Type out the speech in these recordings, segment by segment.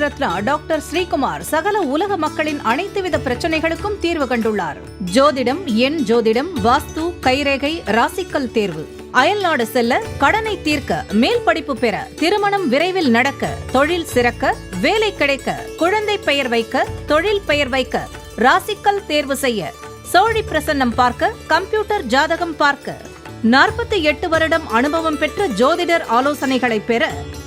Ratna doctor Sreekumar சகல உலக மக்களின் அனைத்து வித பிரச்சனைகளுக்கும் தீர்வு கண்டுள்ளார். ஜோதிடம், எண் ஜோதிடம், வாஸ்து, கைரேகை, ராசிக்கல் தேர்வு, அயல்நாடு செல்ல, கடனை தீர்க்க, மேல் படிப்பு பெற, திருமணம் விரைவில் நடக்க, தொழில் சிறக்க, வேலை கிடைக்க, குழந்தை பெயர் வைக்க, தொழில் பெயர் வைக்க, ராசிக்கல் தேர்வு செய்ய, சோழி பிரசன்னம் பார்க்க, கம்ப்யூட்டர் ஜாதகம் பார்க்க, 48 வருடம் அனுபவம் பெற்ற ஜோதிடர் ஆலோசனைகளை பெற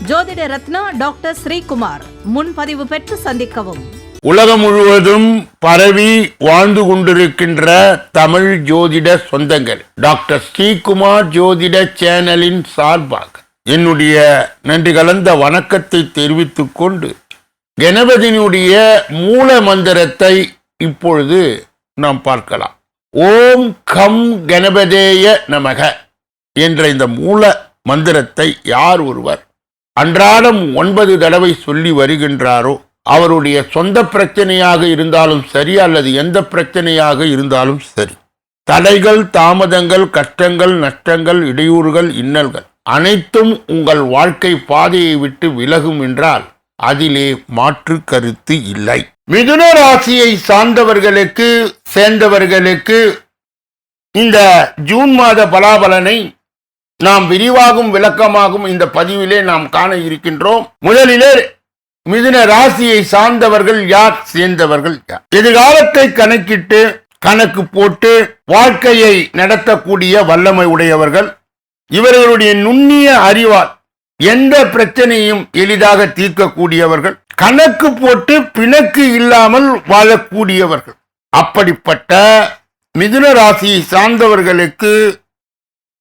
ஜோதிட ரத்னா டாக்டர் ஸ்ரீகுமார் முன்பதிவு பெற்று சந்திக்கவும். உலகம் முழுவதும் பரவி வாழ்ந்து கொண்டிருக்கின்ற தமிழ் ஜோதிட சொந்தங்கள், டாக்டர் ஸ்ரீகுமார் ஜோதிட சேனலின் சார்பாக என்னுடைய நன்றி கலந்த வணக்கத்தை தெரிவித்துக் கொண்டு கணபதியினுடைய மூல மந்திரத்தை இப்பொழுது நாம் பார்க்கலாம். ஓம் கம் கணபதேய நமக என்ற இந்த மூல மந்திரத்தை யார் ஒருவர் அன்றாடம் 9 தடவை சொல்லி வருகின்றாரோ அவருடைய சொந்த பிரச்சனையாக இருந்தாலும் சரி அல்லது எந்த பிரச்சனையாக இருந்தாலும் சரி, தடைகள், தாமதங்கள், கஷ்டங்கள், நஷ்டங்கள், இடையூறுகள், இன்னல்கள் அனைத்தும் உங்கள் வாழ்க்கை பாதையை விட்டு விலகும் என்றால் அதிலே மாற்று கருத்து இல்லை. மிதுன ராசியை சார்ந்தவர்களுக்கு சேர்ந்தவர்களுக்கு இந்த ஜூன் மாத பலாபலனை நாம் விரிவாகும் விளக்கமாகும் இந்த பதிவிலே நாம் காண இருக்கின்றோம். முதலிலே மிதுன ராசியை சார்ந்தவர்கள் யார், சேர்ந்தவர்கள் யார், எதிர்காலத்தை கணக்கிட்டு கணக்கு போட்டு வாழ்க்கையை நடத்தக்கூடிய வல்லமை உடையவர்கள். இவர்களுடைய நுண்ணிய அறிவால் எந்த பிரச்சனையும் எளிதாக தீர்க்கக்கூடியவர்கள், கணக்கு போட்டு பிணக்கு இல்லாமல் வாழக்கூடியவர்கள். அப்படிப்பட்ட மிதுன ராசியை சார்ந்தவர்களுக்கு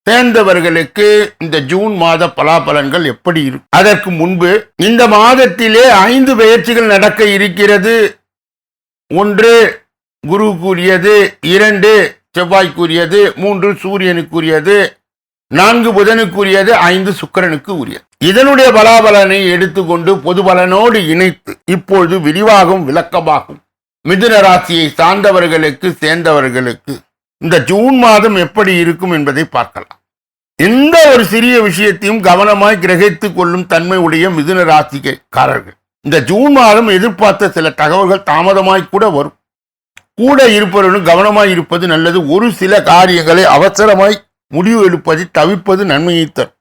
சேர்ந்தவர்களுக்கு இந்த ஜூன் மாத பலாபலன்கள் எப்படி இருக்கும்? அதற்கு முன்பு இந்த மாதத்திலே 5 பெயர்ச்சிகள் நடக்க இருக்கிறது. 1 குருவுக்குரியது, 2 செவ்வாய்க்குரியது, 3 சூரியனுக்குரியது, 4 புதனுக்குரியது, 5 சுக்கிரனுக்கு உரியது. இதனுடைய பலாபலனை எடுத்துக்கொண்டு பொது பலனோடு இணைத்து இப்பொழுது விரிவாகும் விளக்கமாகும் மிதுன ராசியை சார்ந்தவர்களுக்கு சேர்ந்தவர்களுக்கு இந்த ஜூன் மாதம் எப்படி இருக்கும் என்பதை பார்க்கலாம். எந்த ஒரு சிறிய விஷயத்தையும் கவனமாய் கிரகித்துக் கொள்ளும் தன்மை உடைய மிதுன ராசிக்காரர்கள் இந்த ஜூன் மாதம் எதிர்பார்த்த சில தகவல்கள் தாமதமாய் கூட வரும். கூட இருப்பவர்களும் கவனமாய் இருப்பது நல்லது. ஒரு சில காரியங்களை அவசரமாய் முடிவு எடுப்பதை தவிர்ப்பது நன்மையை தரும்.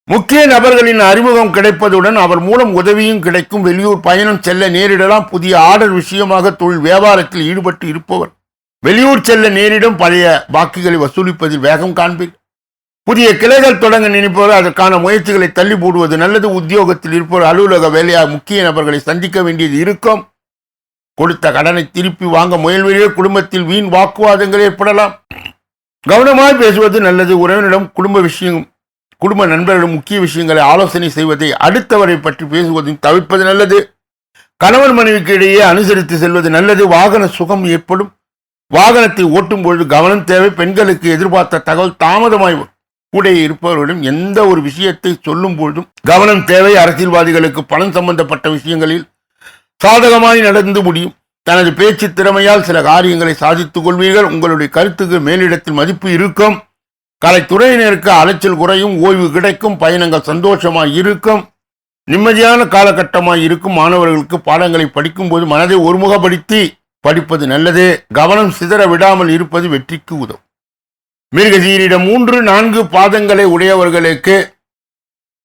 முக்கிய நபர்களின் அறிமுகம் கிடைப்பதுடன் அவர் மூலம் உதவியும் கிடைக்கும். வெளியூர் பயணம் செல்ல நேரிடலாம். புதிய ஆர்டர் விஷயமாக தொழில் வியாபாரத்தில் ஈடுபட்டு இருப்பவர் வெளியூர் செல்ல நேரிடும். பழைய பாக்கிகளை வசூலிப்பதில் வேகம் காண்பீர். புதிய கிளைகள் தொடங்க நினைப்பவர் அதற்கான முயற்சிகளை தள்ளி போடுவது நல்லது. உத்தியோகத்தில் இருப்பவர் அலுவலக வேலையாக முக்கிய நபர்களை சந்திக்க வேண்டியது இருக்கும். கொடுத்த கடனை திருப்பி வாங்க முயல்வதே குடும்பத்தில் வீண் வாக்குவாதங்கள் ஏற்படலாம். கவனமாய் பேசுவது நல்லது. உறவினரிடம் குடும்ப நண்பர்களிடம் முக்கிய விஷயங்களை ஆலோசனை செய்வதை, அடுத்தவரை பற்றி பேசுவதையும் தவிர்ப்பது நல்லது. கணவன் மனைவிக்கு இடையே அனுசரித்து செல்வது நல்லது. வாகன சுகம் ஏற்படும். வாகனத்தை ஓட்டும் பொழுது கவனம் தேவை. பெண்களுக்கு எதிர்பார்த்த தகவல் தாமதமாய் கூட இருப்பவர்களிடம் எந்த ஒரு விஷயத்தை சொல்லும் பொழுதும் கவனம் தேவை. அரசியல்வாதிகளுக்கு பணம் சம்பந்தப்பட்ட விஷயங்களில் சாதகமாய் நடந்து முடியும். தனது பேச்சு திறமையால் சில காரியங்களை சாதித்துக் கொள்வீர்கள். உங்களுடைய கருத்துக்கு மேலிடத்தில் மதிப்பு இருக்கும். கலைத்துறையினருக்கு அலைச்சல் குறையும். ஓய்வு கிடைக்கும். பயணங்கள் சந்தோஷமாய் இருக்கும். நிம்மதியான காலகட்டமாய் இருக்கும். மாணவர்களுக்கு பாடங்களை படிக்கும் போது மனதை ஒருமுகப்படுத்தி படிப்பது நல்லது. கவனம் சிதற விடாமல் இருப்பது வெற்றிக்கு உதவும். மிருகசீரிடம் 3, 4 பாதங்களை உடையவர்களுக்கு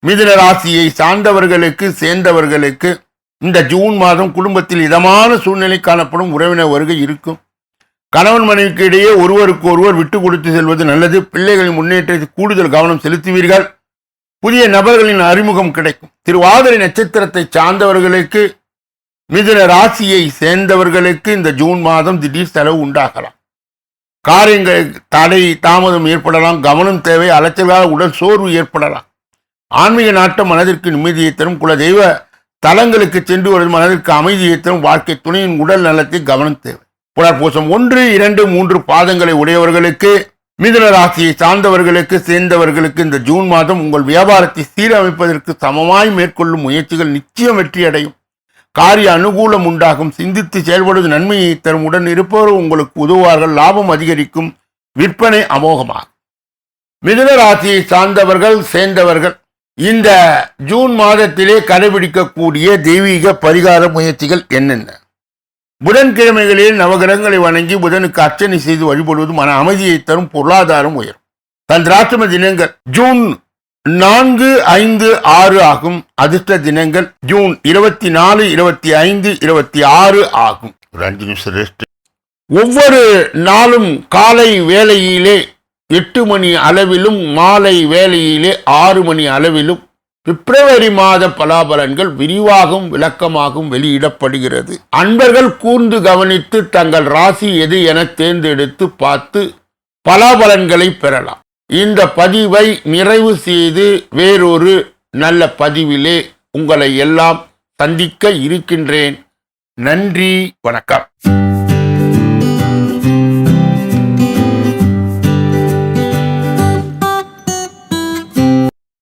மிதுன ராசியை சார்ந்தவர்களுக்கு சேர்ந்தவர்களுக்கு இந்த ஜூன் மாதம் குடும்பத்தில் இதமான சூழ்நிலை காணப்படும். உறவினர் வருகை இருக்கும். கணவன் மனைவிக்கு இடையே ஒருவருக்கு ஒருவர் விட்டு கொடுத்து செல்வது நல்லது. பிள்ளைகளின் முன்னேற்றத்தில் கூடுதல் கவனம் செலுத்துவீர்கள். புதிய நபர்களின் அறிமுகம் கிடைக்கும். திருவாதிரை நட்சத்திரத்தை சார்ந்தவர்களுக்கு மிதுன ராசியை சேர்ந்தவர்களுக்கு இந்த ஜூன் மாதம் திடீர் செலவு உண்டாகலாம். காரியங்கள் தடை தாமதம் ஏற்படலாம். கவனம் தேவை. அலைச்சலால் உடல் சோர்வு ஏற்படலாம். ஆன்மீக நாட்டம் மனதிற்கு நிம்மதியை தரும். குல தெய்வ தலங்களுக்கு சென்று வருவது மனதிற்கு அமைதியை தரும். வாழ்க்கை துணையின் உடல் நலத்தை கவனம் தேவை. புனர்பூசம் 1, 2, 3 பாதங்களை உடையவர்களுக்கு மிதுன ராசியை சார்ந்தவர்களுக்கு சேர்ந்தவர்களுக்கு இந்த ஜூன் மாதம் உங்கள் வியாபாரத்தை சீரமைப்பதற்கு சமமாய் மேற்கொள்ளும் முயற்சிகள் நிச்சயம் வெற்றியடையும். காரிய அனுகூலம் உண்டாகும். சிந்தித்து செயல்படுவது நன்மையை தரும். உடன் இருப்பவர் உங்களுக்கு உதவுவார்கள். லாபம் அதிகரிக்கும். விற்பனை அமோகமாகும். மிதுன ராசியை சார்ந்தவர்கள் சேர்ந்தவர்கள் இந்த ஜூன் மாதத்திலே கடைபிடிக்கக்கூடிய தெய்வீக பரிகார முயற்சிகள் என்னென்ன? புதன்கிழமைகளில் நவகிரகங்களை வணங்கி புதனுக்கு அர்ச்சனை செய்து வழிபடுவது மன அமைதியை தரும், பொருளாதாரம் உயரும். சந்திராஷ்டம தினங்கள் ஜூன் 4, 5, 6 ஆகும். அதிர்ஷ்ட தினங்கள் ஜூன் 24, 25, 26 ஆகும். ஒரு 5 நிமிஷம் ரெஸ்ட். ஒவ்வொரு நாளும் காலை வேளையிலே 8 மணி அளவிலும் மாலை வேளையிலே 6 மணி அளவிலும் பிப்ரவரி மாத பலாபலன்கள் விரிவாகவும் விளக்கமாகவும் வெளியிடப்படுகிறது. அன்பர்கள் கூர்ந்து கவனித்து தங்கள் ராசி எது என தேர்ந்தெடுத்து பார்த்து பலாபலன்களை பெறலாம். இந்த பதிவை நிறைவு செய்து வேறொரு நல்ல பதிவிலே உங்களை எல்லாம் சந்திக்க இருக்கின்றேன். நன்றி, வணக்கம்.